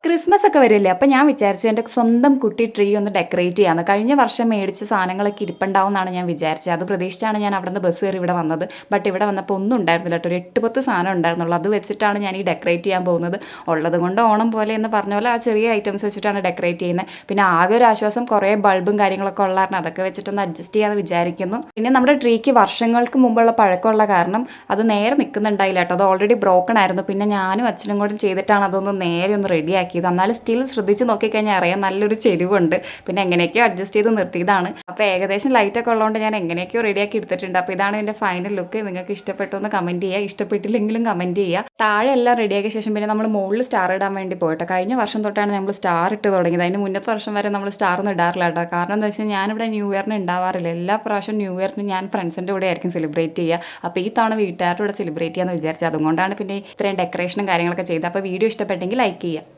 Christmas ഒക്കെ വരില്ലേ, അപ്പോൾ ഞാൻ വിചാരിച്ചു എൻ്റെ സ്വന്തം കുട്ടി ട്രീ ഒന്ന് ഡെക്കറേറ്റ് ചെയ്യാമെന്ന്. കഴിഞ്ഞ വർഷം മേടിച്ച സാധനങ്ങളൊക്കെ ഇരിപ്പുണ്ടാവും എന്നാണ് ഞാൻ വിചാരിച്ചത്. അത് പ്രതീക്ഷിച്ചാണ് ഞാൻ അവിടെ നിന്ന് ബസ് കയറി ഇവിടെ വന്നത്. ബട്ട് ഇവിടെ വന്നപ്പോൾ ഒന്നും ഉണ്ടായിരുന്നില്ല കേട്ടോ. ഒരു 8-10 സാധനം ഉണ്ടായിരുന്നുള്ളൂ. അത് വെച്ചിട്ടാണ് ഞാൻ ഈ ഡെക്കറേറ്റ് ചെയ്യാൻ പോകുന്നത്. ഉള്ളത് കൊണ്ട് ഓണം പോലെ എന്ന് പറഞ്ഞ പോലെ ആ ചെറിയ ഐറ്റംസ് വെച്ചിട്ടാണ് ഡെക്കറേറ്റ് ചെയ്യുന്നത്. പിന്നെ ആകെ ഒരു ആശ്വാസം കുറേ ബൾബും കാര്യങ്ങളൊക്കെ ഉള്ള കാരണം അതൊക്കെ വെച്ചിട്ടൊന്ന് അഡ്ജസ്റ്റ് ചെയ്യാമെന്ന് വിചാരിക്കുന്നു. പിന്നെ നമ്മുടെ ട്രീക്ക് വർഷങ്ങൾക്ക് മുമ്പുള്ള പഴക്കമുള്ള കാരണം അത് നേരെ നിൽക്കുന്നുണ്ടായില്ല കേട്ടോ. അത് ഓൾറെഡി ബ്രോക്കൺ ആയിരുന്നു. പിന്നെ ഞാനും അച്ഛനും കൂടി ചെയ്തിട്ടാണ് അതൊന്ന് നേരെ ഒന്ന് റെഡിയാക്കി. എന്നാലും സ്റ്റിൽ ശ്രദ്ധിച്ച് നോക്കിക്കഴിഞ്ഞാൽ അറിയാം നല്ലൊരു ചെരുവുണ്ട്. പിന്നെ എങ്ങനെയൊക്കെയോ അഡ്ജസ്റ്റ് ചെയ്ത് നിർത്തിയതാണ്. അപ്പോൾ ഏകദേശം ലൈറ്റൊക്കെ ഉള്ളതുകൊണ്ട് ഞാൻ എങ്ങനെയൊക്കെയോ റെഡിയാക്കി എടുത്തിട്ടുണ്ട്. അപ്പോൾ ഇതാണ് എൻ്റെ ഫൈനൽ ലുക്ക്. നിങ്ങൾക്ക് ഇഷ്ടപ്പെട്ടു എന്ന് കമൻറ്റ് ചെയ്യുക, ഇഷ്ടപ്പെട്ടില്ലെങ്കിലും കമൻറ്റ് ചെയ്യുക. താഴെ എല്ലാം റെഡിയാക്കിയ ശേഷം പിന്നെ നമ്മൾ മുകളിൽ സ്റ്റാർ ഇടാൻ വേണ്ടി പോയിട്ട് കഴിഞ്ഞ വർഷം തൊട്ടാണ് നമ്മൾ സ്റ്റാർ ഇട്ട് തുടങ്ങിയത്. അതിന് മുന്നത്തെ വർഷം വരെ നമ്മൾ സ്റ്റാർ ഒന്നും ഇടാറില്ല കേട്ടോ. കാരണം എന്താ വെച്ചാൽ ഞാനിവിടെ ന്യൂ ഇയറിന് ഉണ്ടാവാറില്ല. എല്ലാ പ്രാവശ്യം ന്യൂ ഇയറിന് ഞാൻ ഫ്രണ്ട്സിൻ്റെ കൂടെ ആയിരിക്കും സെലിബ്രേറ്റ് ചെയ്യുക. അപ്പോൾ ഈ തവണ വീട്ടുകാരുടെ കൂടെ സെലിബ്രേറ്റ് ചെയ്യാമെന്ന് വിചാരിച്ചു. അതുകൊണ്ടാണ് പിന്നെ ഇത്രയും ഡെക്കറേഷനും കാര്യങ്ങളൊക്കെ ചെയ്തത്. അപ്പോൾ വീഡിയോ ഇഷ്ടപ്പെട്ടെങ്കിൽ ലൈക്ക് ചെയ്യുക.